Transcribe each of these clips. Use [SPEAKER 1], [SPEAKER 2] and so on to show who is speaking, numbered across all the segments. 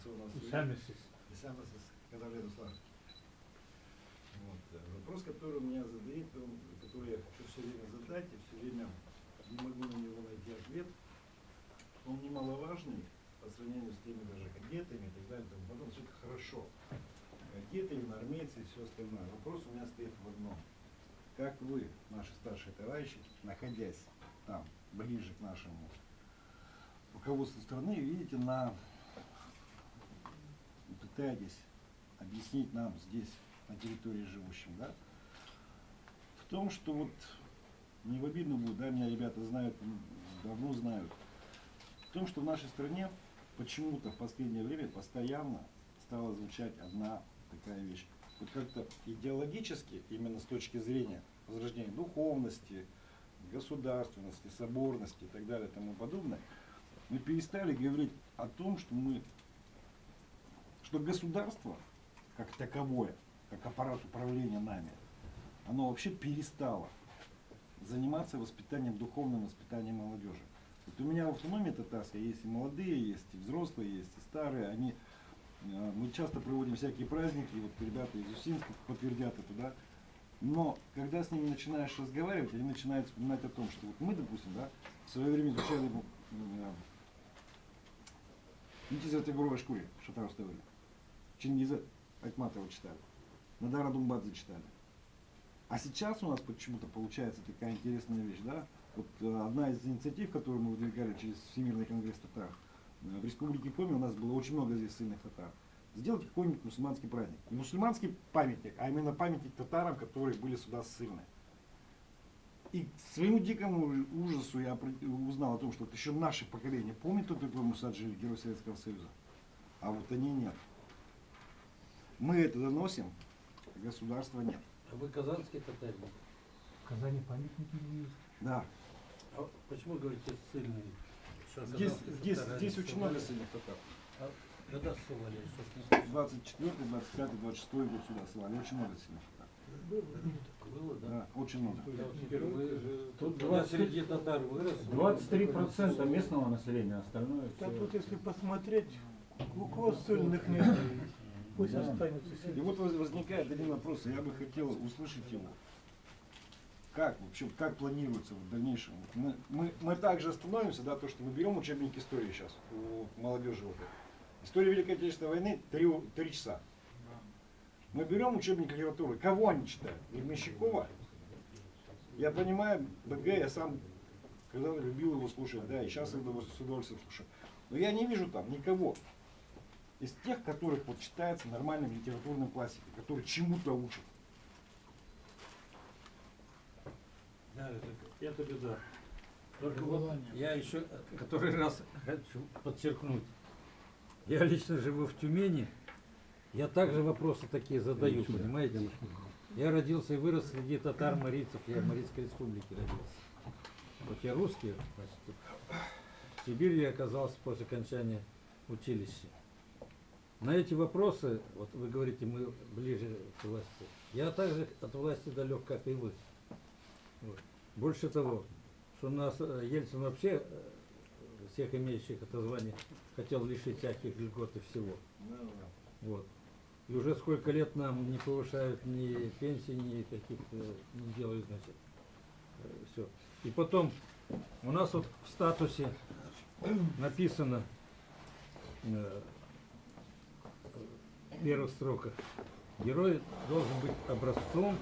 [SPEAKER 1] Вот. Вопрос, который у меня задает, который я хочу все время задать, и все время не могу на него найти ответ, он немаловажный по сравнению с теми даже кадетами и так далее, потом все это хорошо. Кадеты, армейцы и все остальное. Вопрос у меня стоит в одном. Как вы, наши старшие товарищи, находясь там, ближе к нашему руководству страны, видите, пытаетесь объяснить нам здесь, на территории живущим, да, в том, что вот не в обидно будет, да, меня ребята знают, давно знают, в том, что в нашей стране почему-то в последнее время постоянно стала звучать одна такая вещь. Вот как-то идеологически, именно с точки зрения возрождения духовности, государственности, соборности и так далее и тому подобное, мы перестали говорить о том, что государство, как таковое, как аппарат управления нами, оно вообще перестало заниматься воспитанием, духовным воспитанием молодежи. Вот у меня в автономии татарской есть и молодые, есть и взрослые, есть и старые. Мы часто проводим всякие праздники, вот ребята из Усинска подтвердят это, да. Но когда с ними начинаешь разговаривать, они начинают вспоминать о том, что вот мы, допустим, да, в свое время изучали Нитиза Тагурова шкуре, Шатаровское время. Чингиза Айтматова читали. Надара Думбадзе читали. А сейчас у нас почему-то получается такая интересная вещь, да? Вот одна из инициатив, которую мы выдвигали через Всемирный конгресс татар, в Республике Коми у нас было очень много здесь ссыльных татар. Сделать какой-нибудь мусульманский праздник. Не мусульманский памятник, а именно памятник татарам, которые были сюда ссыльны. И к своему дикому ужасу я узнал о том, что вот еще наше поколение помнит, кто такой Мусаджи, герой Советского Союза. А вот они нет. Мы это доносим, а государства нет.
[SPEAKER 2] А вы казанский татарин?
[SPEAKER 3] В Казани памятники есть.
[SPEAKER 1] Да.
[SPEAKER 2] А почему говорите ссыльный?
[SPEAKER 1] Здесь очень много ссыльных татар.
[SPEAKER 2] А когда ссылали?
[SPEAKER 1] 24, 25, 26 год сюда ссылали. Очень много ссыльных татар.
[SPEAKER 2] Было, да?
[SPEAKER 1] Да, очень много.
[SPEAKER 2] Тут 20, среди татар вырос.
[SPEAKER 3] 23% местного населения, остальное
[SPEAKER 4] Да
[SPEAKER 3] все.
[SPEAKER 4] тут если посмотреть, у кого ссыльных нет, пусть останется
[SPEAKER 1] И
[SPEAKER 4] ссыльных.
[SPEAKER 1] вот возникает один вопрос, и я бы хотел услышать его. Как вообще, как планируется в дальнейшем? Мы также остановимся, да, то, что мы берем учебник истории сейчас у молодежи. Вот. История Великой Отечественной войны 3 часа. Мы берем учебник литературы. Кого они читают? Гребенщикова? Я понимаю, БГ, я сам когда-то любил его слушать, да, и сейчас его с удовольствием слушаю. Но я не вижу там никого из тех, которых вот читается нормальным литературным классикой, который чему-то учат.
[SPEAKER 2] Да, это беда. Только вот я еще который раз хочу подчеркнуть. Я лично живу в Тюмени. Я также вопросы такие задаю, понимаете? Я родился и вырос среди татар-марийцев. Я в Марийской республике родился. Вот я русский, значит, в Сибири я оказался после окончания училища. На эти вопросы, вот вы говорите, мы ближе к власти. Я также от власти далек, как и вы. Вот. Больше того, что нас Ельцин вообще всех имеющих это звание хотел лишить всяких льгот и всего. Вот. И уже сколько лет нам не повышают ни пенсии, ни таких не делают, значит, все. И потом у нас вот в статусе написано в первых строках: герой должен быть образцом,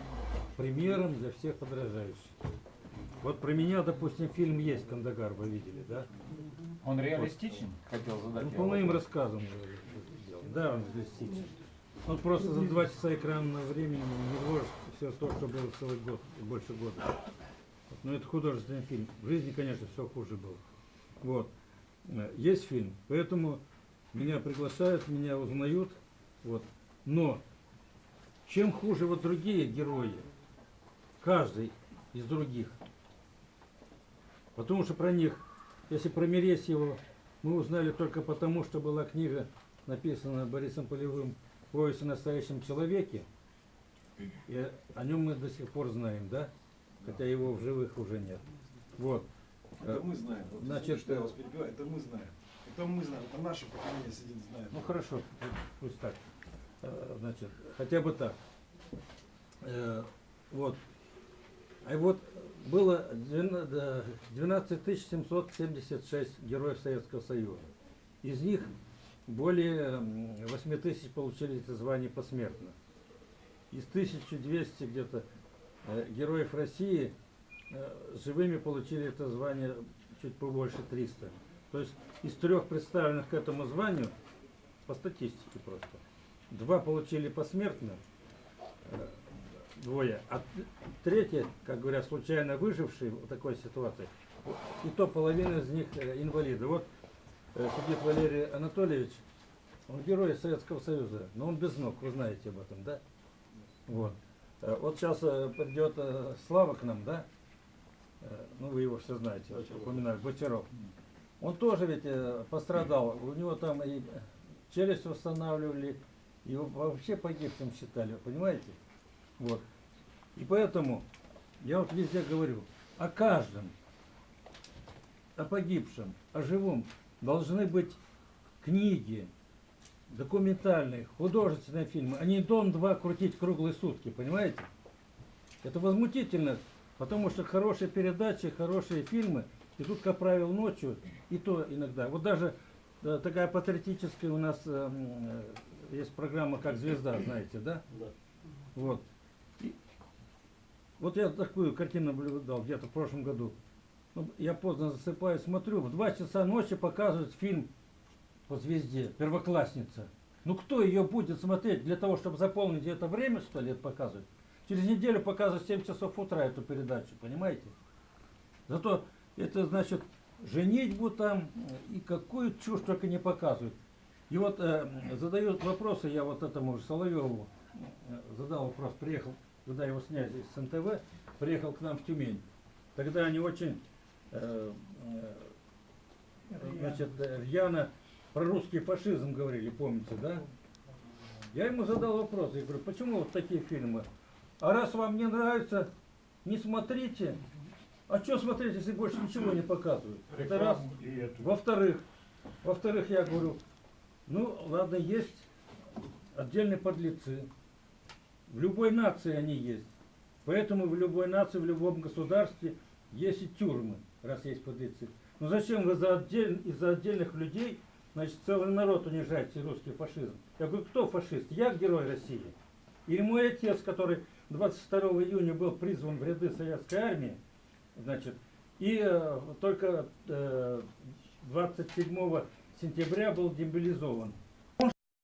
[SPEAKER 2] примером для всех подражающих. Вот про меня, допустим, фильм есть «Кандагар», вы видели, да?
[SPEAKER 3] Он реалистичен? Хотел задать.
[SPEAKER 2] Ну, по моим рассказам. Да, он реалистичен. Он просто за 2 часа экранного времени не вложит все то, что было целый год, больше года. Но это художественный фильм. В жизни, конечно, все хуже было. Вот. Есть фильм, поэтому меня приглашают, меня узнают. Вот. Но чем хуже вот другие герои, каждый из других, потому что про них, если про Мересьева мы узнали только потому, что была книга, написана Борисом Полевым, «Повесть о настоящем человеке», и о нем мы до сих пор знаем, да? Хотя его в живых уже нет. Вот.
[SPEAKER 1] Это мы знаем. Вот,
[SPEAKER 2] значит,
[SPEAKER 1] что я вас перебиваю, это мы знаем. Это мы знаем, это наше поколение сидит, знает.
[SPEAKER 2] Ну хорошо, пусть так. Значит, хотя бы так. Вот. А вот было 12 776 героев Советского Союза. Из них более 8 тысяч получили это звание посмертно. Из 1200 где-то героев России живыми получили это звание чуть побольше 300. То есть из 3 представленных к этому званию, по статистике просто, 2 получили посмертно, 2, а 3, как говорят, случайно выжившие в такой ситуации, и то половина из них инвалиды. Вот сидит Валерий Анатольевич, он герой Советского Союза, но он без ног, вы знаете об этом, да? Вот. Вот сейчас придет Слава к нам, да? Ну, вы его все знаете, упоминали, Бочаров. Он тоже ведь пострадал, у него там и челюсть восстанавливали, его вообще погибшим считали, понимаете? Вот. И поэтому я вот везде говорю, о каждом, о погибшем, о живом должны быть книги, документальные, художественные фильмы, а не Дом-2 крутить круглые сутки, понимаете? Это возмутительно, потому что хорошие передачи, хорошие фильмы идут, как правило, ночью, и то иногда. Вот даже такая патриотическая у нас есть программа как «Звезда», знаете, да? Да. Вот. И вот я такую картину наблюдал где-то в прошлом году. Ну, я поздно засыпаю, смотрю, в 2 часа ночи показывают фильм по «Звезде», «Первоклассница». Ну кто ее будет смотреть для того, чтобы заполнить это время, что ли, это показывать? Через неделю показывают в 7 часов утра эту передачу, понимаете? Зато это значит женитьбу там и какую чушь только не показывают. И вот задают вопросы, я вот этому же Соловьеву задал вопрос, приехал, когда его сняли из НТВ, приехал к нам в Тюмень. Тогда они очень рьяно про русский фашизм говорили, помните, да? Я ему задал вопрос, я говорю, почему вот такие фильмы? А раз вам не нравится, не смотрите. А что смотреть, если больше ничего не показывают? Это раз. Во-вторых, я говорю, ну ладно, есть отдельные подлецы. В любой нации они есть. Поэтому в любой нации, в любом государстве есть и тюрьмы, раз есть подлецы. Но зачем вы из-за отдельных людей, значит, целый народ унижаете, русский фашизм? Я говорю, кто фашист? Я герой России? Или мой отец, который 22 июня был призван в ряды советской армии, значит, и только 27 сентября был демобилизован.